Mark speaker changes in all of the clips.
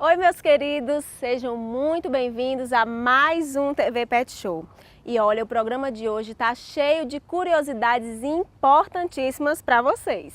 Speaker 1: Oi, meus queridos, sejam muito bem-vindos a mais um TV Pet Show. E olha, o programa de hoje está cheio de curiosidades importantíssimas para vocês.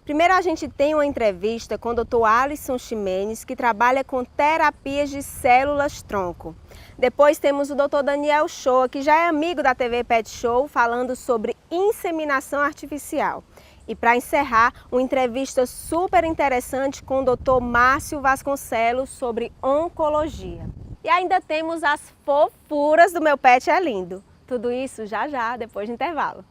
Speaker 1: Primeiro a gente tem uma entrevista com o Dr. Alisson Ximenes, que trabalha com terapias de células-tronco. Depois temos o Dr. Daniel Shoa, que já é amigo da TV Pet Show, falando sobre inseminação artificial. E para encerrar, uma entrevista super interessante com o Dr. Márcio Vasconcelos sobre oncologia. E ainda temos as fofuras do Meu Pet é Lindo. Tudo isso já, depois do intervalo.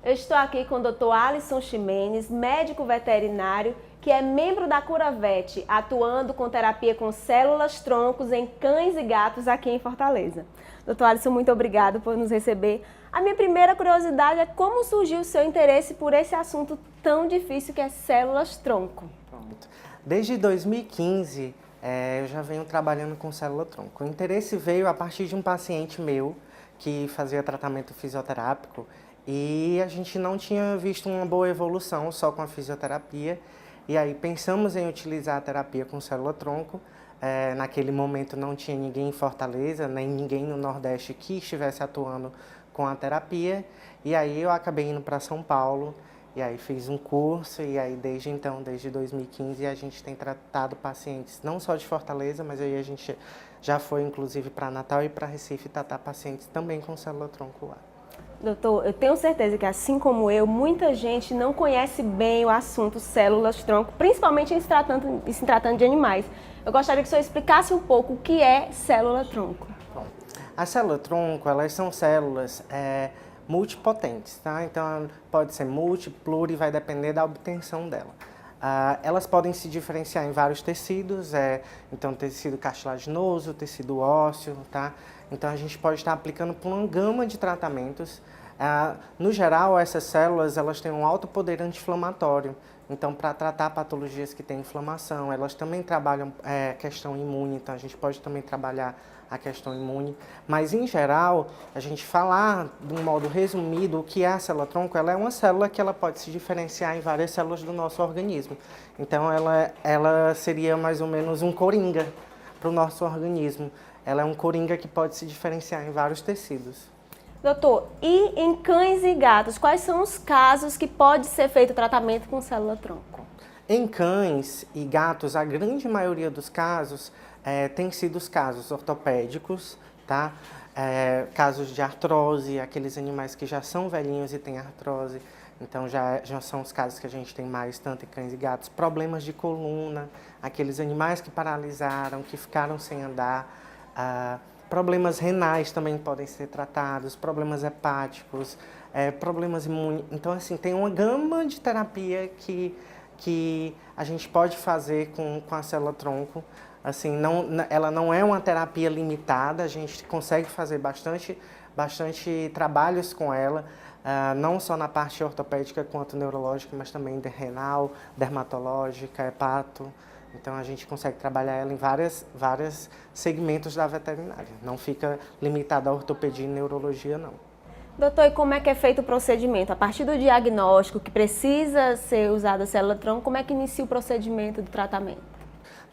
Speaker 1: Eu estou aqui com o Dr. Alisson Ximenes, médico veterinário, que é membro da CuraVet, atuando com terapia com células-troncos em cães e gatos aqui em Fortaleza. Dr. Alisson, muito obrigado por nos receber. A minha primeira curiosidade é como surgiu o seu interesse por esse assunto tão difícil que é células-tronco.
Speaker 2: Pronto. Desde 2015, eu já venho trabalhando com célula-tronco. O interesse veio a partir de um paciente meu que fazia tratamento fisioterápico e a gente não tinha visto uma boa evolução só com a fisioterapia. E aí pensamos em utilizar a terapia com célula-tronco. Naquele momento não tinha ninguém em Fortaleza, nem ninguém no Nordeste que estivesse atuando com a terapia. E aí eu acabei indo para São Paulo, e aí fiz um curso, e aí desde então, desde 2015, a gente tem tratado pacientes não só de Fortaleza, mas aí a gente já foi inclusive para Natal e para Recife tratar pacientes também com célula-tronco lá.
Speaker 1: Doutor, eu tenho certeza que, assim como eu, muita gente não conhece bem o assunto células-tronco, principalmente em se tratando de animais. Eu gostaria que o senhor explicasse um pouco o que é célula-tronco.
Speaker 2: Bom, a célula-tronco, elas são células multipotentes, tá? Então, pode ser pluri, vai depender da obtenção dela. Elas podem se diferenciar em vários tecidos, então tecido cartilaginoso, tecido ósseo, tá? Então a gente pode estar aplicando por uma gama de tratamentos. No geral, essas células elas têm um alto poder anti-inflamatório. Então, para tratar patologias que têm inflamação, elas também trabalham questão imune, então a gente pode também trabalhar a questão imune. Mas, em geral, a gente falar de um modo resumido o que é a célula-tronco, ela é uma célula que ela pode se diferenciar em várias células do nosso organismo. Então, ela seria mais ou menos um coringa para o nosso organismo. Ela é um coringa que pode se diferenciar em vários tecidos.
Speaker 1: Doutor, e em cães e gatos, quais são os casos que pode ser feito o tratamento com célula-tronco?
Speaker 2: Em cães e gatos, a grande maioria dos casos tem sido os casos ortopédicos, tá? Casos de artrose, aqueles animais que já são velhinhos e têm artrose. Então já são os casos que a gente tem mais, tanto em cães e gatos. Problemas de coluna, aqueles animais que paralisaram, que ficaram sem andar. Problemas renais também podem ser tratados, problemas hepáticos, problemas imunes. Então, assim, tem uma gama de terapia que a gente pode fazer com a célula-tronco. Assim, ela não é uma terapia limitada, a gente consegue fazer bastante trabalhos com ela, não só na parte ortopédica quanto neurológica, mas também renal, dermatológica, hepato. Então a gente consegue trabalhar ela em vários segmentos da veterinária, não fica limitada à ortopedia e neurologia, não.
Speaker 1: Doutor, e como é que é feito o procedimento? A partir do diagnóstico que precisa ser usada a célula-tronco, como é que inicia o procedimento do tratamento?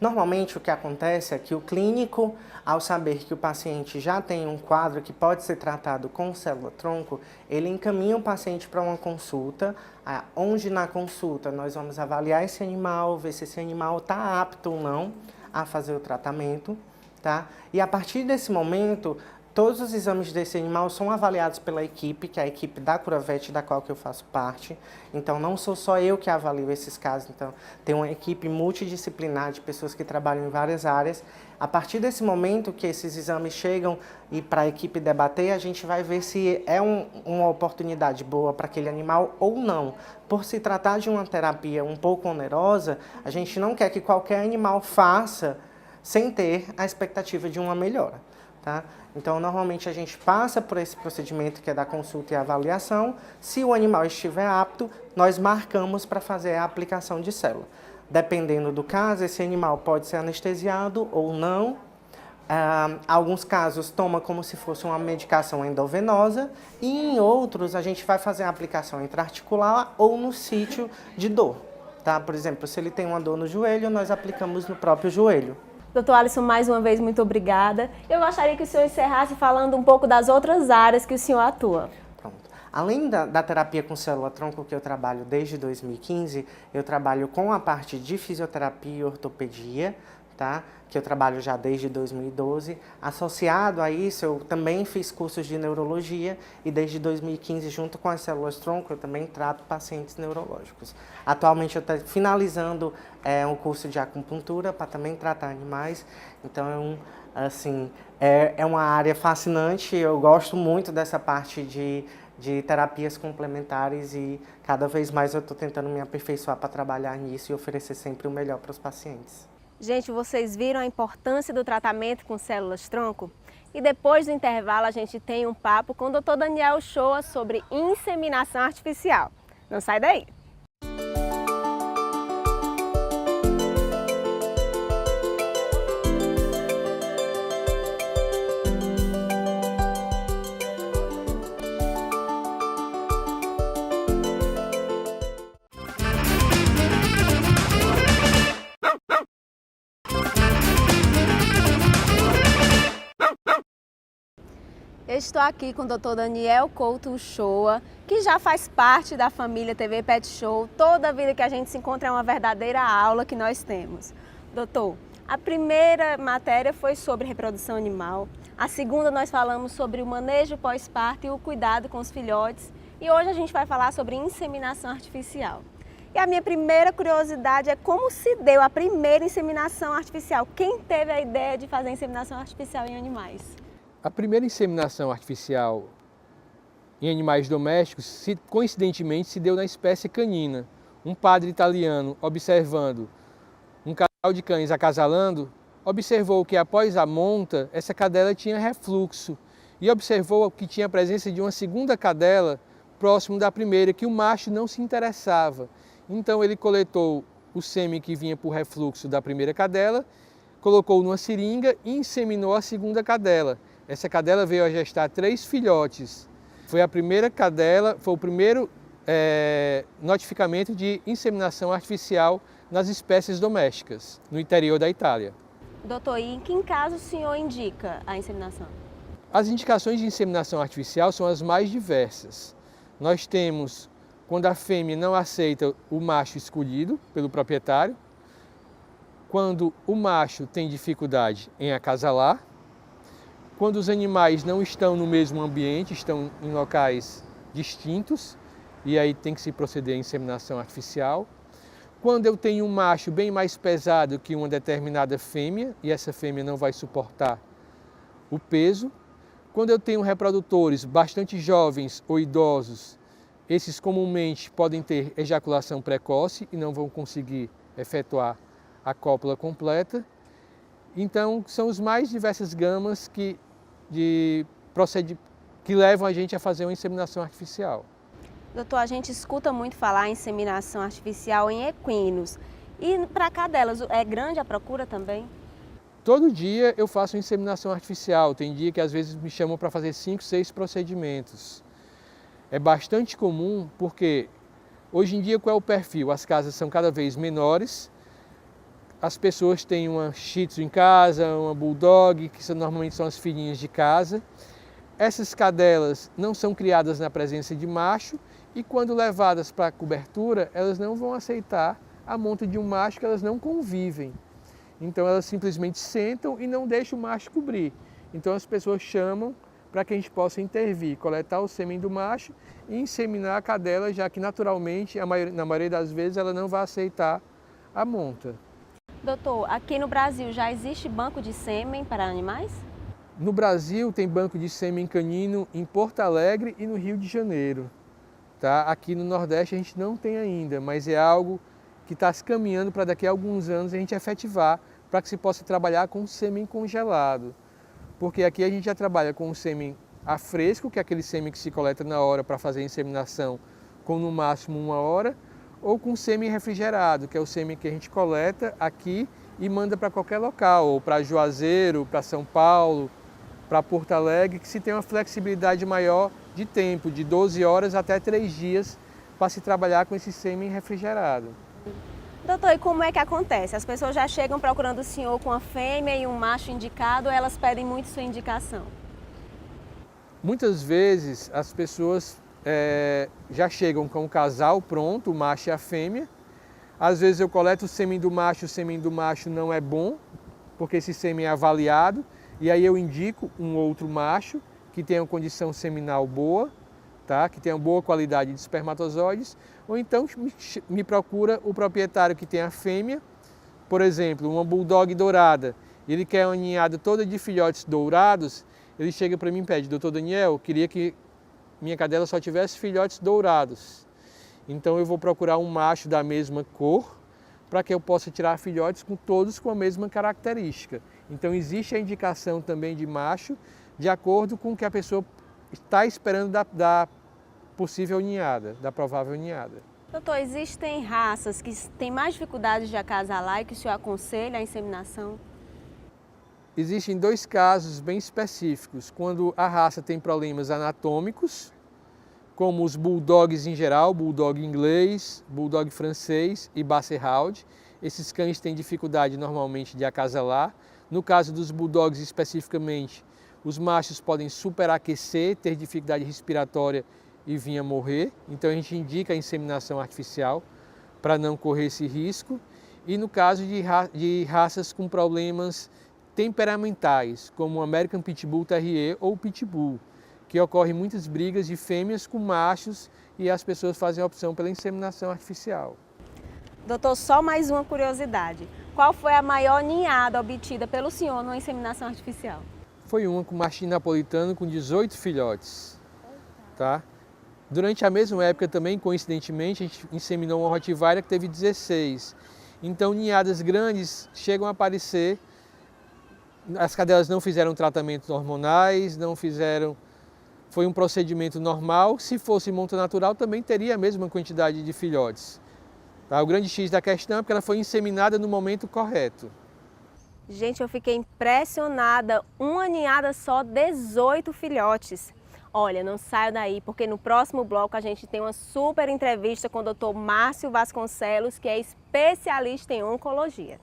Speaker 2: Normalmente o que acontece é que o clínico, ao saber que o paciente já tem um quadro que pode ser tratado com célula-tronco, ele encaminha o paciente para uma consulta, onde na consulta nós vamos avaliar esse animal, ver se esse animal está apto ou não a fazer o tratamento, tá? E a partir desse momento, todos os exames desse animal são avaliados pela equipe, que é a equipe da CuraVet, da qual que eu faço parte. Então, não sou só eu que avalio esses casos, então tem uma equipe multidisciplinar de pessoas que trabalham em várias áreas. A partir desse momento que esses exames chegam e para a equipe debater, a gente vai ver se é uma oportunidade boa para aquele animal ou não. Por se tratar de uma terapia um pouco onerosa, a gente não quer que qualquer animal faça sem ter a expectativa de uma melhora. Tá? Então, normalmente a gente passa por esse procedimento que é da consulta e avaliação. Se o animal estiver apto, nós marcamos para fazer a aplicação de célula. Dependendo do caso, esse animal pode ser anestesiado ou não. Alguns casos toma como se fosse uma medicação endovenosa e em outros a gente vai fazer a aplicação intraarticular ou no sítio de dor. Tá? Por exemplo, se ele tem uma dor no joelho, nós aplicamos no próprio joelho.
Speaker 1: Doutor Alisson, mais uma vez, muito obrigada. Eu gostaria que o senhor encerrasse falando um pouco das outras áreas que o senhor atua.
Speaker 2: Pronto. Além da terapia com célula-tronco que eu trabalho desde 2015, eu trabalho com a parte de fisioterapia e ortopedia, tá? Que eu trabalho já desde 2012. Associado a isso, eu também fiz cursos de neurologia e desde 2015, junto com as células-tronco, eu também trato pacientes neurológicos. Atualmente eu estou finalizando um curso de acupuntura para também tratar animais. Então, é uma área fascinante. Eu gosto muito dessa parte de terapias complementares e cada vez mais eu estou tentando me aperfeiçoar para trabalhar nisso e oferecer sempre o melhor para os pacientes.
Speaker 1: Gente, vocês viram a importância do tratamento com células-tronco? E depois do intervalo a gente tem um papo com o Dr. Daniel Shoa sobre inseminação artificial. Não sai daí! Eu estou aqui com o Dr. Daniel Couto Shoa, que já faz parte da família TV Pet Show. Toda vida que a gente se encontra é uma verdadeira aula que nós temos. Doutor, a primeira matéria foi sobre reprodução animal, a segunda nós falamos sobre o manejo pós-parto e o cuidado com os filhotes, e hoje a gente vai falar sobre inseminação artificial. E a minha primeira curiosidade é como se deu a primeira inseminação artificial? Quem teve a ideia de fazer inseminação artificial em animais?
Speaker 3: A primeira inseminação artificial em animais domésticos, coincidentemente, se deu na espécie canina. Um padre italiano, observando um casal de cães acasalando, observou que após a monta, essa cadela tinha refluxo e observou que tinha a presença de uma segunda cadela próximo da primeira, que o macho não se interessava. Então ele coletou o sêmen que vinha por refluxo da primeira cadela, colocou numa seringa e inseminou a segunda cadela. Essa cadela veio a gestar 3 filhotes. Foi a primeira cadela, foi o primeiro notificamento de inseminação artificial nas espécies domésticas, no interior da Itália.
Speaker 1: Doutor, e em que caso o senhor indica a inseminação?
Speaker 3: As indicações de inseminação artificial são as mais diversas. Nós temos quando a fêmea não aceita o macho escolhido pelo proprietário, quando o macho tem dificuldade em acasalar, quando os animais não estão no mesmo ambiente, estão em locais distintos, e aí tem que se proceder à inseminação artificial. Quando eu tenho um macho bem mais pesado que uma determinada fêmea, e essa fêmea não vai suportar o peso. Quando eu tenho reprodutores bastante jovens ou idosos, esses comumente podem ter ejaculação precoce e não vão conseguir efetuar a cópula completa. Então, são as mais diversas gamas que levam a gente a fazer uma inseminação artificial.
Speaker 1: Doutor, a gente escuta muito falar em inseminação artificial em equinos. E para cadelas, é grande a procura também?
Speaker 3: Todo dia eu faço inseminação artificial. Tem dia que às vezes me chamam para fazer 5, 6 procedimentos. É bastante comum porque hoje em dia qual é o perfil? As casas são cada vez menores. As pessoas têm uma Shih Tzu em casa, uma Bulldog, que normalmente são as filhinhas de casa. Essas cadelas não são criadas na presença de macho e quando levadas para a cobertura, elas não vão aceitar a monta de um macho que elas não convivem. Então elas simplesmente sentam e não deixam o macho cobrir. Então as pessoas chamam para que a gente possa intervir, coletar o sêmen do macho e inseminar a cadela, já que naturalmente, na maioria das vezes, ela não vai aceitar a monta.
Speaker 1: Doutor, aqui no Brasil já existe banco de sêmen para animais?
Speaker 3: No Brasil tem banco de sêmen canino em Porto Alegre e no Rio de Janeiro. Tá? Aqui no Nordeste a gente não tem ainda, mas é algo que está se caminhando para daqui a alguns anos a gente efetivar para que se possa trabalhar com sêmen congelado. porque aqui a gente já trabalha com o sêmen a fresco, que é aquele sêmen que se coleta na hora para fazer a inseminação com no máximo 1 hora, ou com sêmen refrigerado, que é o sêmen que a gente coleta aqui e manda para qualquer local, ou para Juazeiro, para São Paulo, para Porto Alegre, que se tem uma flexibilidade maior de tempo, de 12 horas até 3 dias, para se trabalhar com esse sêmen refrigerado.
Speaker 1: Doutor, e como é que acontece? As pessoas já chegam procurando o senhor com a fêmea e um macho indicado, ou elas pedem muito sua indicação?
Speaker 3: Muitas vezes as pessoas já chegam com o casal pronto, o macho e a fêmea. Às vezes eu coleto o sêmen do macho não é bom, porque esse sêmen é avaliado, e aí eu indico um outro macho que tenha uma condição seminal boa, tá? Que tenha boa qualidade de espermatozoides, ou então me procura o proprietário que tem a fêmea, por exemplo, uma bulldog dourada, ele quer uma ninhada toda de filhotes dourados, ele chega para mim e pede: doutor Daniel, eu queria que minha cadela só tivesse filhotes dourados. Então eu vou procurar um macho da mesma cor, para que eu possa tirar filhotes todos com a mesma característica. Então existe a indicação também de macho, de acordo com o que a pessoa está esperando da possível ninhada, da provável ninhada.
Speaker 1: Doutor, existem raças que têm mais dificuldade de acasalar e que o senhor aconselha a inseminação?
Speaker 3: Existem 2 casos bem específicos, quando a raça tem problemas anatômicos, como os bulldogs em geral, bulldog inglês, bulldog francês e basset hound. Esses cães têm dificuldade normalmente de acasalar. No caso dos bulldogs especificamente, os machos podem superaquecer, ter dificuldade respiratória e vir a morrer. Então a gente indica a inseminação artificial para não correr esse risco. E no caso de raças com problemas temperamentais, como o American Pitbull Terrier ou Pitbull, que ocorrem muitas brigas de fêmeas com machos e as pessoas fazem a opção pela inseminação artificial.
Speaker 1: Doutor, só mais uma curiosidade. Qual foi a maior ninhada obtida pelo senhor numa inseminação artificial?
Speaker 3: Foi uma com machinho napolitano com 18 filhotes. Tá? Durante a mesma época também, coincidentemente, a gente inseminou uma Rottweiler que teve 16. Então, ninhadas grandes chegam a aparecer. As cadelas não fizeram tratamentos hormonais, não fizeram... Foi um procedimento normal. Se fosse monta natural, também teria a mesma quantidade de filhotes. Tá? O grande X da questão é porque ela foi inseminada no momento correto.
Speaker 1: Gente, eu fiquei impressionada. Uma ninhada só, 18 filhotes. Olha, não saio daí, porque no próximo bloco a gente tem uma super entrevista com o Dr. Márcio Vasconcelos, que é especialista em oncologia.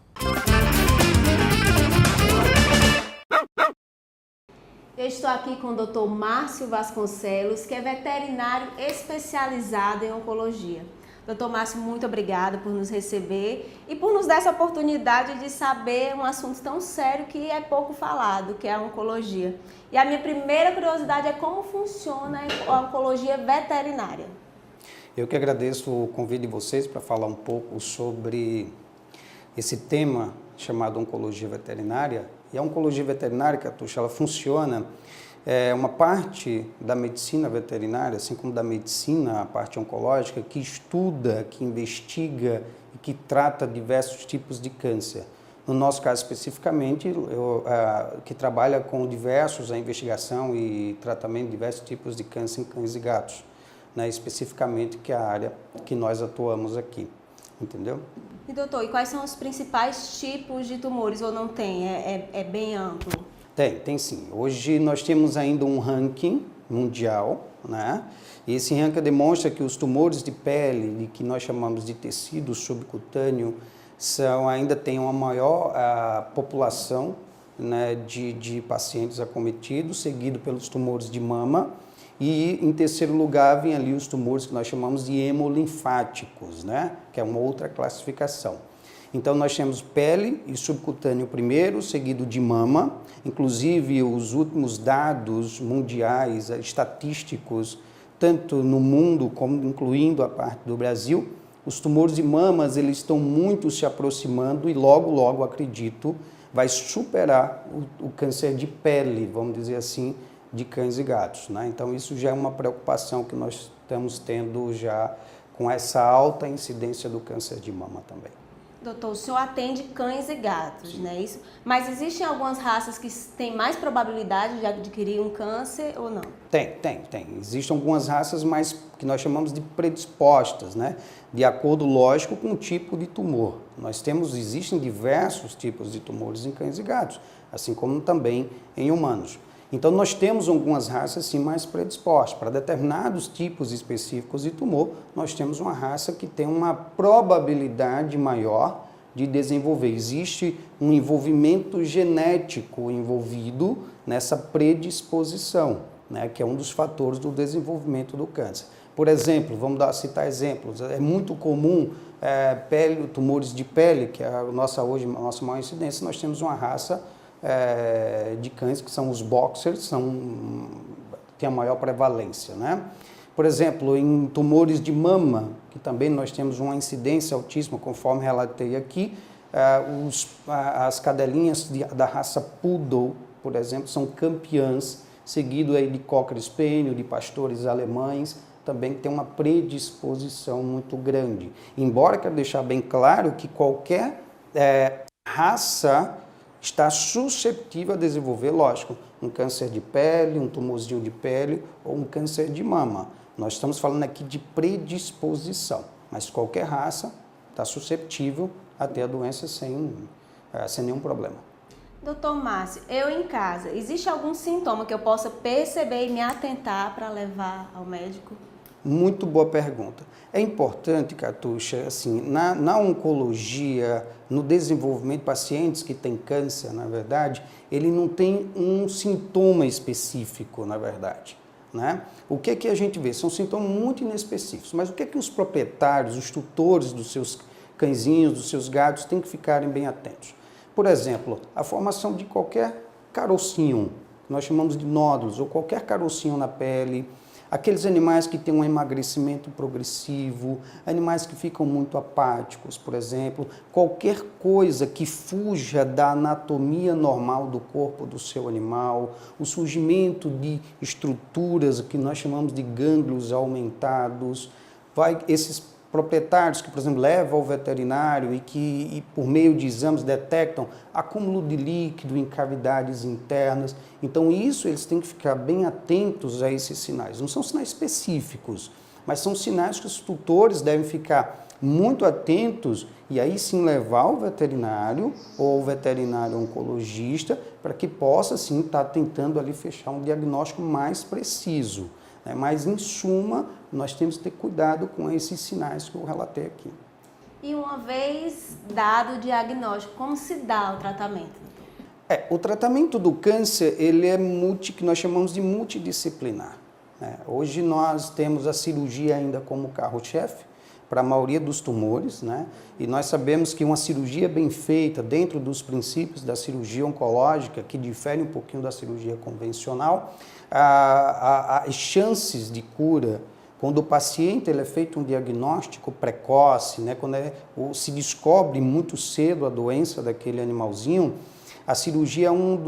Speaker 1: Eu estou aqui com o Dr. Márcio Vasconcelos, que é veterinário especializado em oncologia. Dr. Márcio, muito obrigada por nos receber e por nos dar essa oportunidade de saber um assunto tão sério que é pouco falado, que é a oncologia. E a minha primeira curiosidade é como funciona a oncologia veterinária.
Speaker 4: Eu que agradeço o convite de vocês para falar um pouco sobre esse tema chamado oncologia veterinária. E a oncologia veterinária, Catuxa, ela funciona, uma parte da medicina veterinária, assim como da medicina, a parte oncológica, que estuda, que investiga e que trata diversos tipos de câncer. No nosso caso especificamente, que trabalha com a investigação e tratamento de diversos tipos de câncer em cães e gatos, né, especificamente que é a área que nós atuamos aqui, entendeu?
Speaker 1: E doutor, e quais são os principais tipos de tumores ou não tem? É bem amplo?
Speaker 4: Tem sim. Hoje nós temos ainda um ranking mundial, né? E esse ranking demonstra que os tumores de pele, que nós chamamos de tecido subcutâneo, ainda tem uma maior população, né, de pacientes acometidos, seguido pelos tumores de mama. E em terceiro lugar vem ali os tumores que nós chamamos de hemolinfáticos, né? Que é uma outra classificação. Então nós temos pele e subcutâneo primeiro, seguido de mama. Inclusive os últimos dados mundiais, estatísticos, tanto no mundo como incluindo a parte do Brasil, os tumores de mamas eles estão muito se aproximando e logo acredito vai superar o câncer de pele, vamos dizer assim, de cães e gatos, né? Então isso já é uma preocupação que nós estamos tendo já com essa alta incidência do câncer de mama também.
Speaker 1: Doutor, o senhor atende cães e gatos, né? Isso. Mas existem algumas raças que têm mais probabilidade de adquirir um câncer ou não?
Speaker 4: Tem. Existem algumas raças mais que nós chamamos de predispostas, né? De acordo, lógico, com o tipo de tumor. Existem diversos tipos de tumores em cães e gatos, assim como também em humanos. Então, nós temos algumas raças sim mais predispostas. Para determinados tipos específicos de tumor, nós temos uma raça que tem uma probabilidade maior de desenvolver. Existe um envolvimento genético envolvido nessa predisposição, né, que é um dos fatores do desenvolvimento do câncer. Por exemplo, citar exemplos, é muito comum tumores de pele, que é a nossa maior incidência. Nós temos uma raça de cães que são os boxers, tem a maior prevalência, né? Por exemplo, em tumores de mama, que também nós temos uma incidência altíssima, conforme relatei aqui, as cadelinhas da raça Poodle, por exemplo, são campeãs, seguido aí de Cocker Spaniel, de pastores alemães, também tem uma predisposição muito grande. Embora quero deixar bem claro que qualquer raça está suscetível a desenvolver, lógico, um câncer de pele, um tumorzinho de pele ou um câncer de mama. Nós estamos falando aqui de predisposição, mas qualquer raça está suscetível a ter a doença sem nenhum problema.
Speaker 1: Doutor Márcio, eu em casa, existe algum sintoma que eu possa perceber e me atentar para levar ao médico?
Speaker 4: Muito boa pergunta. É importante, Catuxa, assim, na oncologia, no desenvolvimento de pacientes que têm câncer, na verdade, ele não tem um sintoma específico, na verdade, né? O que a gente vê? São sintomas muito inespecíficos, mas o que os proprietários, os tutores dos seus cãezinhos, dos seus gatos, têm que ficarem bem atentos? Por exemplo, a formação de qualquer carocinho, que nós chamamos de nódulos, ou qualquer carocinho na pele, aqueles animais que têm um emagrecimento progressivo, animais que ficam muito apáticos, por exemplo, qualquer coisa que fuja da anatomia normal do corpo do seu animal, o surgimento de estruturas que nós chamamos de gânglios aumentados, esses proprietários que, por exemplo, levam ao veterinário e por meio de exames detectam acúmulo de líquido em cavidades internas. Então, eles têm que ficar bem atentos a esses sinais. Não são sinais específicos, mas são sinais que os tutores devem ficar muito atentos e aí sim levar ao veterinário ou ao veterinário oncologista para que possa, sim, estar tentando ali fechar um diagnóstico mais preciso. Mas, em suma, nós temos que ter cuidado com esses sinais que eu relatei aqui.
Speaker 1: E uma vez dado o diagnóstico, como se dá o tratamento?
Speaker 4: O tratamento do câncer, ele é que nós chamamos de multidisciplinar, né? Hoje nós temos a cirurgia ainda como carro-chefe para a maioria dos tumores, né? E nós sabemos que uma cirurgia bem feita dentro dos princípios da cirurgia oncológica, que difere um pouquinho da cirurgia convencional, as chances de cura, quando o paciente é feito um diagnóstico precoce, né? Quando se descobre muito cedo a doença daquele animalzinho, a cirurgia é uma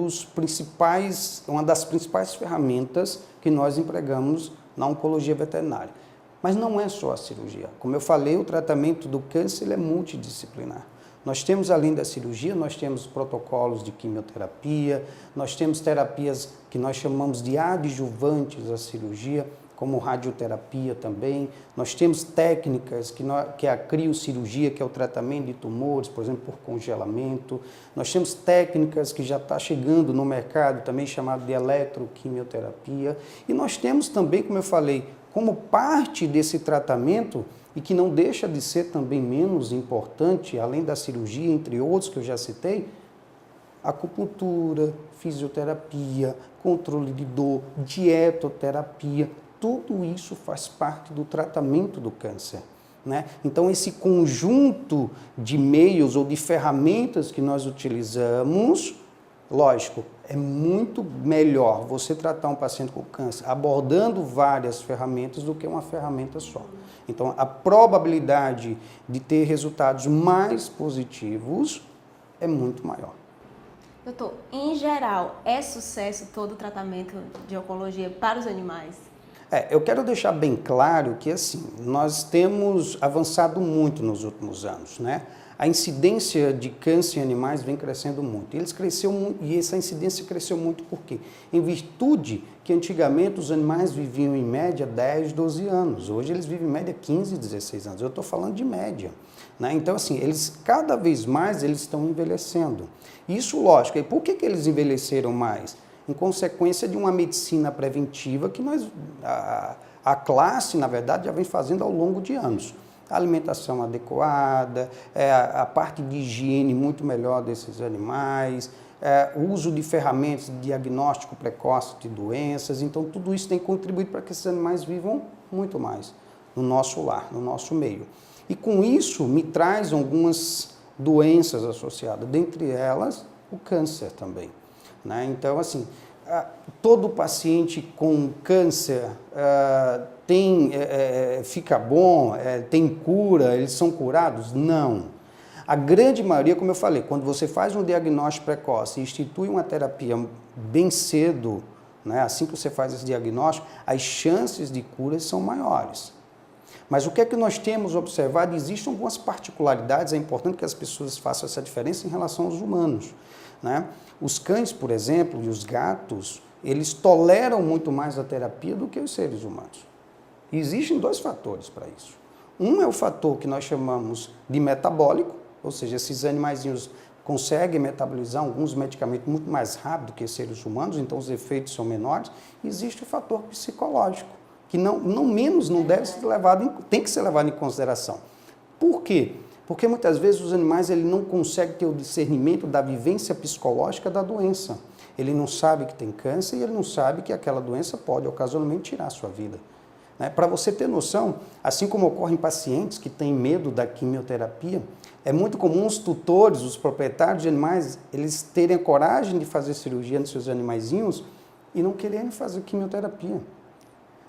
Speaker 4: das principais ferramentas que nós empregamos na oncologia veterinária. Mas não é só a cirurgia. Como eu falei, o tratamento do câncer é multidisciplinar. Nós temos, além da cirurgia, nós temos protocolos de quimioterapia, nós temos terapias que nós chamamos de adjuvantes à cirurgia, como radioterapia também. Nós temos técnicas que é a criocirurgia, que é o tratamento de tumores, por exemplo, por congelamento. Nós temos técnicas que já está chegando no mercado, também chamado de eletroquimioterapia. E nós temos também, como eu falei, como parte desse tratamento, e que não deixa de ser também menos importante, além da cirurgia, entre outros que eu já citei, acupuntura, fisioterapia, controle de dor, dietoterapia, tudo isso faz parte do tratamento do câncer, né? Então, esse conjunto de meios ou de ferramentas que nós utilizamos, lógico, é muito melhor você tratar um paciente com câncer abordando várias ferramentas do que uma ferramenta só. Então, a probabilidade de ter resultados mais positivos é muito maior.
Speaker 1: Doutor, em geral, é sucesso todo o tratamento de oncologia para os animais?
Speaker 4: Eu quero deixar bem claro que, assim, nós temos avançado muito nos últimos anos, né? a incidência de câncer em animais vem crescendo muito. E essa incidência cresceu muito por quê? Em virtude que antigamente os animais viviam em média 10, 12 anos. Hoje eles vivem em média 15, 16 anos. Eu estou falando de média. Né? Então, assim, cada vez mais eles estão envelhecendo. Isso, lógico. E por que eles envelheceram mais? Em consequência de uma medicina preventiva que a classe, na verdade, já vem fazendo ao longo de anos. A alimentação adequada, a parte de higiene muito melhor desses animais, o uso de ferramentas de diagnóstico precoce de doenças. Então, tudo isso tem contribuído para que esses animais vivam muito mais no nosso lar, no nosso meio. E com isso, me traz algumas doenças associadas, dentre elas, o câncer também. Né? Então, assim, todo paciente com câncer fica bom, tem cura, eles são curados? Não. A grande maioria, como eu falei, quando você faz um diagnóstico precoce e institui uma terapia bem cedo, né, assim que você faz esse diagnóstico, as chances de cura são maiores. Mas o que é que nós temos observado? Existem algumas particularidades, é importante que as pessoas façam essa diferença em relação aos humanos. Né? Os cães, por exemplo, e os gatos, eles toleram muito mais a terapia do que os seres humanos. E existem dois fatores para isso. Um é o fator que nós chamamos de metabólico, ou seja, esses animaizinhos conseguem metabolizar alguns medicamentos muito mais rápido que os seres humanos, então os efeitos são menores. E existe o fator psicológico, que tem que ser levado em consideração. Por quê? Porque muitas vezes os animais não conseguem ter o discernimento da vivência psicológica da doença. Ele não sabe que tem câncer e ele não sabe que aquela doença pode ocasionalmente tirar a sua vida. Né? Para você ter noção, assim como ocorre em pacientes que têm medo da quimioterapia, é muito comum os tutores, os proprietários de animais, eles terem a coragem de fazer cirurgia nos seus animaizinhos e não quererem fazer quimioterapia.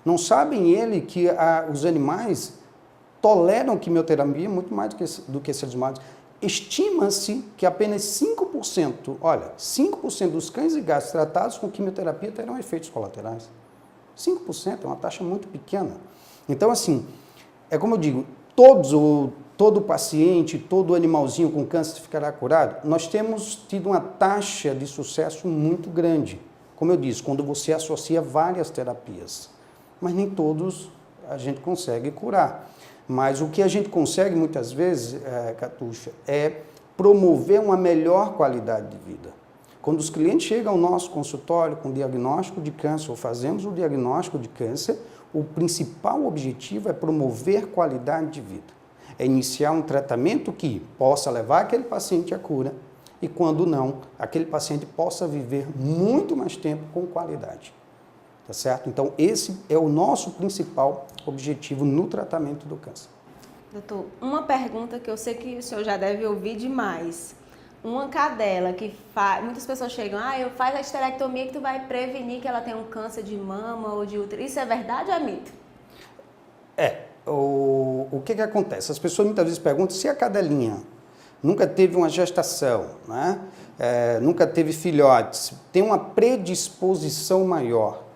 Speaker 4: Não sabem que os animais toleram quimioterapia muito mais do que seres humanos. Estima-se que apenas 5% dos cães e gatos tratados com quimioterapia terão efeitos colaterais. 5% é uma taxa muito pequena. Então, assim, é como eu digo, todo paciente, todo animalzinho com câncer ficará curado. Nós temos tido uma taxa de sucesso muito grande. Como eu disse, quando você associa várias terapias. Mas nem todos a gente consegue curar. Mas o que a gente consegue muitas vezes, Catuxa, é promover uma melhor qualidade de vida. Quando os clientes chegam ao nosso consultório com diagnóstico de câncer, ou fazemos o diagnóstico de câncer, o principal objetivo é promover qualidade de vida. É iniciar um tratamento que possa levar aquele paciente à cura e, quando não, aquele paciente possa viver muito mais tempo com qualidade. Tá certo? Então, esse é o nosso principal objetivo no tratamento do câncer.
Speaker 1: Doutor, uma pergunta que eu sei que o senhor já deve ouvir demais. Uma cadela que muitas pessoas chegam, eu faço a esterectomia que tu vai prevenir que ela tenha um câncer de mama ou de útero. Isso é verdade ou é mito?
Speaker 4: O que acontece? As pessoas muitas vezes perguntam se a cadelinha nunca teve uma gestação, né? Nunca teve filhotes, tem uma predisposição maior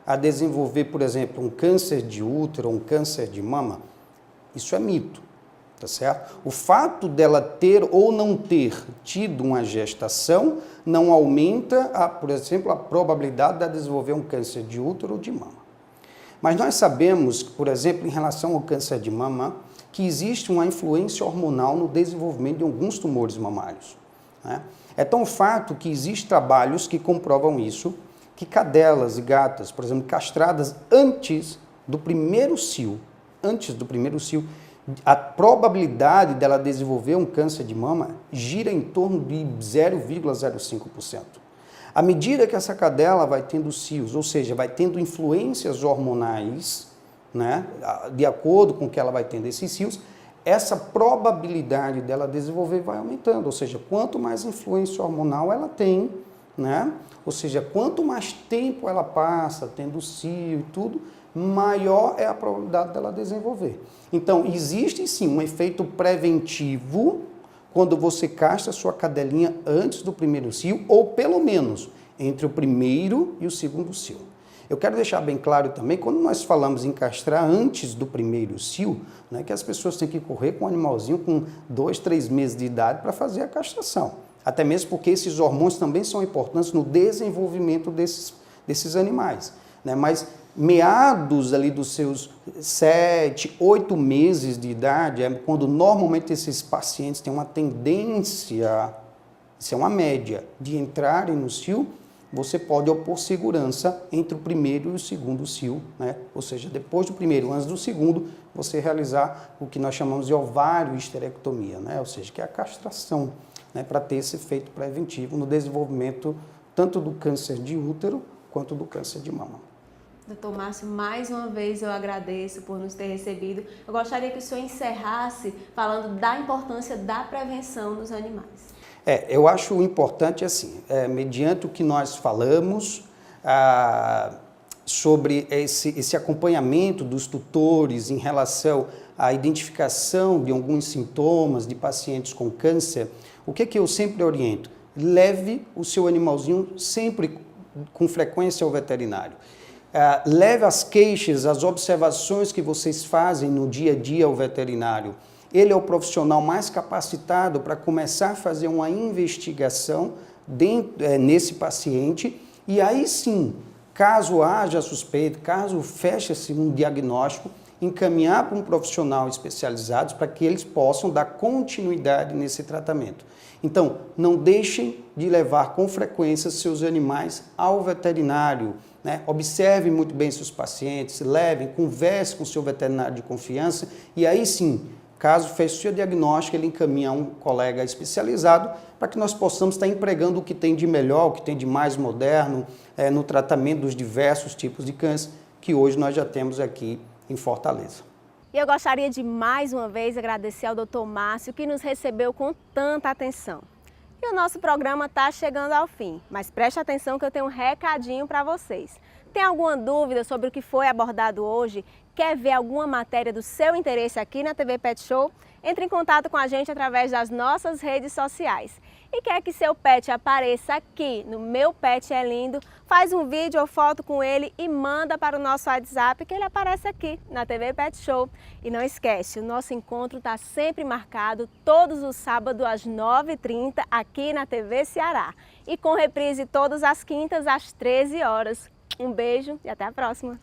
Speaker 4: a desenvolver, por exemplo, um câncer de útero, um câncer de mama, isso é mito, tá certo? O fato dela ter ou não ter tido uma gestação não aumenta, por exemplo, a probabilidade de desenvolver um câncer de útero ou de mama. Mas nós sabemos, por exemplo, em relação ao câncer de mama, que existe uma influência hormonal no desenvolvimento de alguns tumores mamários. Né? É tão fato que existem trabalhos que comprovam isso, que cadelas e gatas, por exemplo, castradas antes do primeiro cio, a probabilidade dela desenvolver um câncer de mama gira em torno de 0,05%. À medida que essa cadela vai tendo cios, ou seja, vai tendo influências hormonais, né, de acordo com que ela vai tendo esses cios, essa probabilidade dela desenvolver vai aumentando, ou seja, quanto mais influência hormonal ela tem, né, ou seja, quanto mais tempo ela passa tendo cio e tudo, maior é a probabilidade dela desenvolver. Então, existe sim um efeito preventivo quando você castra a sua cadelinha antes do primeiro cio, ou pelo menos entre o primeiro e o segundo cio. Eu quero deixar bem claro também, quando nós falamos em castrar antes do primeiro cio, né, que as pessoas têm que correr com um animalzinho com 2, 3 meses de idade para fazer a castração. Até mesmo porque esses hormônios também são importantes no desenvolvimento desses animais, né? Mas meados ali dos seus 7, 8 meses de idade, é quando normalmente esses pacientes têm uma tendência, isso é uma média, de entrarem no cio, você pode opor segurança entre o primeiro e o segundo cio, né? Ou seja, depois do primeiro, antes do segundo, você realizar o que nós chamamos de ovário-histerectomia, né? Ou seja, que é a castração, né? Para ter esse efeito preventivo no desenvolvimento tanto do câncer de útero quanto do câncer de mama.
Speaker 1: Doutor Márcio, mais uma vez eu agradeço por nos ter recebido. Eu gostaria que o senhor encerrasse falando da importância da prevenção dos animais.
Speaker 4: Eu acho importante assim, mediante o que nós falamos sobre esse acompanhamento dos tutores em relação à identificação de alguns sintomas de pacientes com câncer, o que eu sempre oriento? Leve o seu animalzinho sempre com frequência ao veterinário. Leve as queixas, as observações que vocês fazem no dia a dia ao veterinário. Ele é o profissional mais capacitado para começar a fazer uma investigação nesse paciente e aí sim, caso haja suspeita, caso feche-se um diagnóstico, encaminhar para um profissional especializado para que eles possam dar continuidade nesse tratamento. Então, não deixem de levar com frequência seus animais ao veterinário, né? Observem muito bem seus pacientes, levem, converse com o seu veterinário de confiança e aí sim, caso feche o diagnóstico, ele encaminha um colega especializado para que nós possamos estar empregando o que tem de melhor, o que tem de mais moderno no tratamento dos diversos tipos de câncer que hoje nós já temos aqui em Fortaleza.
Speaker 1: E eu gostaria de mais uma vez agradecer ao Dr. Márcio que nos recebeu com tanta atenção. E o nosso programa está chegando ao fim, mas preste atenção que eu tenho um recadinho para vocês. Tem alguma dúvida sobre o que foi abordado hoje? Quer ver alguma matéria do seu interesse aqui na TV Pet Show? Entre em contato com a gente através das nossas redes sociais. E quer que seu pet apareça aqui no Meu Pet é Lindo? Faz um vídeo ou foto com ele e manda para o nosso WhatsApp que ele aparece aqui na TV Pet Show. E não esquece, o nosso encontro está sempre marcado todos os sábados às 9h30 aqui na TV Ceará. E com reprise todas as quintas às 13 horas. Um beijo e até a próxima!